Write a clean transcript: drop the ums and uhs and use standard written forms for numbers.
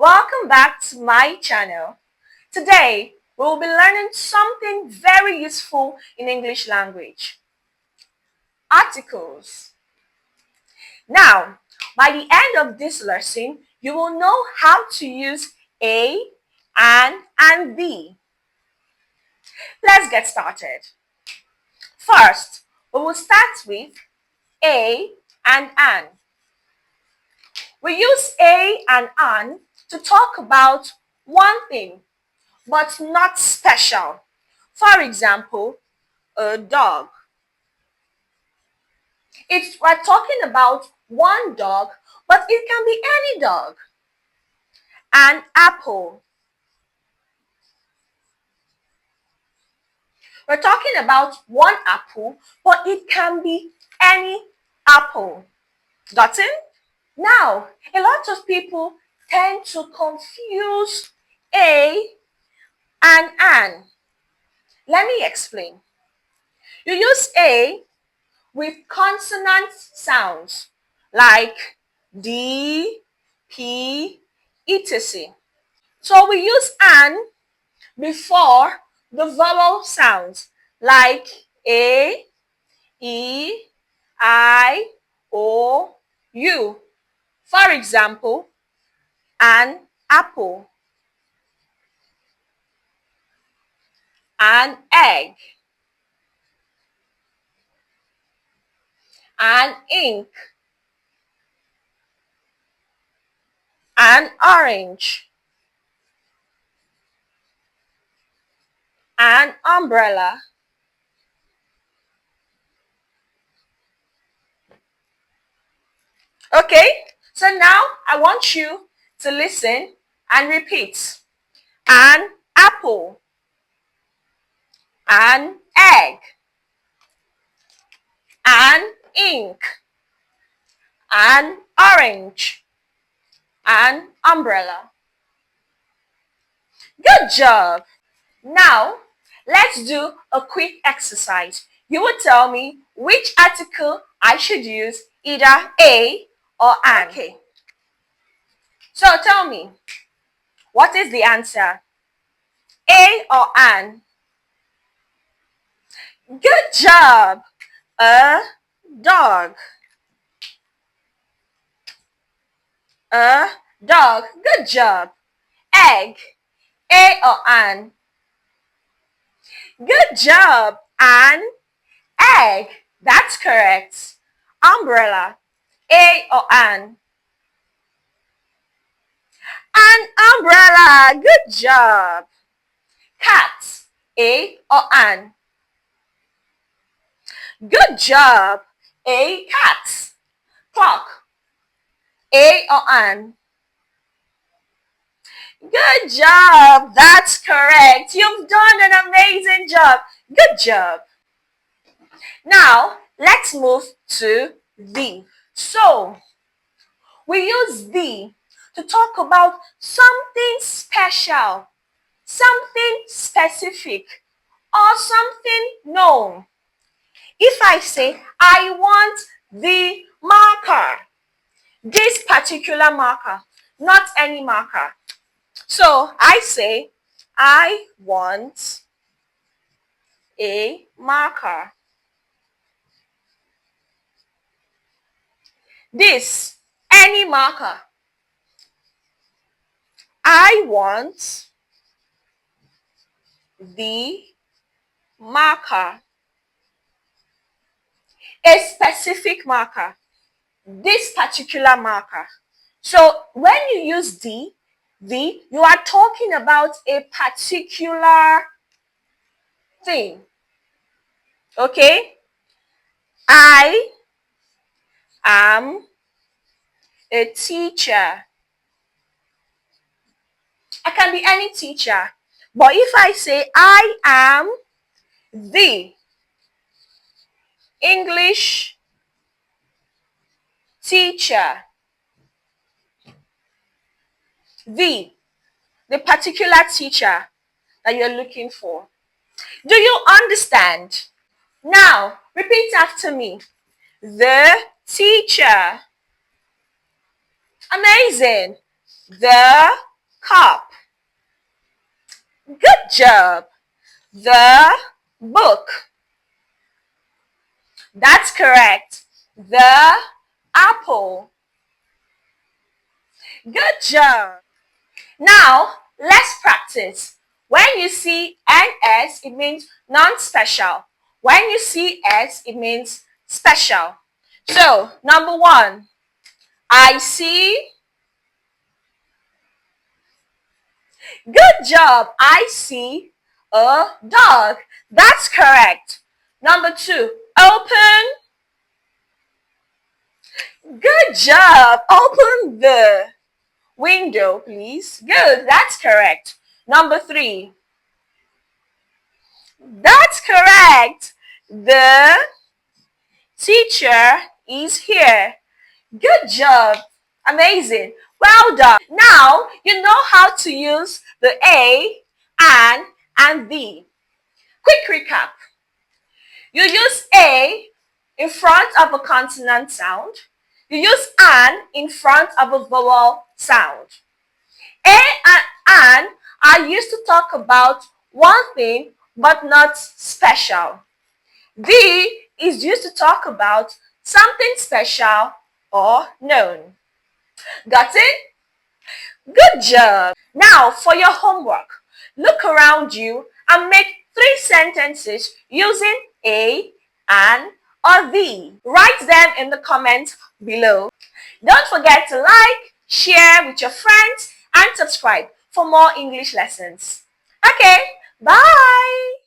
Welcome back to my channel. Today, we will be learning something very useful in English language. Articles. Now, by the end of this lesson, you will know how to use a, an, and the. Let's get started. First, we will start with a and an. We use a and an to talk about one thing, but not special. For example, a dog. We're talking about one dog, but it can be any dog. An apple. We're talking about one apple, but it can be any apple. Got it? Now, a lot of people tend to confuse a and an. Let me explain. You use a with consonant sounds like D, P, etc. So we use an before the vowel sounds like A, E, I, O, U. For example, an apple, an egg, an ink, an orange, an umbrella, okay? So now I want you to listen and repeat. An apple, an egg, an ink, an orange, an umbrella. Good job! Now, let's do a quick exercise. You will tell me which article I should use, either a or an. Okay. So tell me, what is the answer? A or an? Good job! A dog. A dog. Good job. Egg. A or an? Good job. An egg. That's correct. Umbrella. A or an? An umbrella. Good job. Cat. A or an? Good job. A cat. Clock. A or an? Good job. That's correct. You've done an amazing job. Good job. Now, let's move to the. So, we use the to talk about something special, something specific, or something known. If I say, I want the marker, this particular marker, not any marker. So I say, I want a marker. This, any marker. I want the marker. A specific marker. This particular marker. So when you use the, you are talking about a particular thing. Okay? I am a teacher. I can be any teacher. But if I say I am the English teacher, the particular teacher that you're looking for. Do you understand? Now, repeat after me. The teacher. Amazing. The cup. Good job. The book. That's correct. The apple. Good job. Now, let's practice. When you see NS, it means non-special. When you see S, it means special. So, number one, I see. Good job. I see a dog. That's correct. Number two, open. Good job. Open the window, please. Good. That's correct. Number three, that's correct. The teacher is here. Good job. Amazing. Well done. Now, you know how to use the A, and the. Quick recap. You use A in front of a consonant sound. You use an in front of a vowel sound. A and an are used to talk about one thing but not special. The is used to talk about something special or known. Got it? Good job. Now for your homework. Look around you and make 3 sentences using a, an, or the. Write them in the comments below. Don't forget to like, share with your friends, and subscribe for more English lessons. Okay, bye!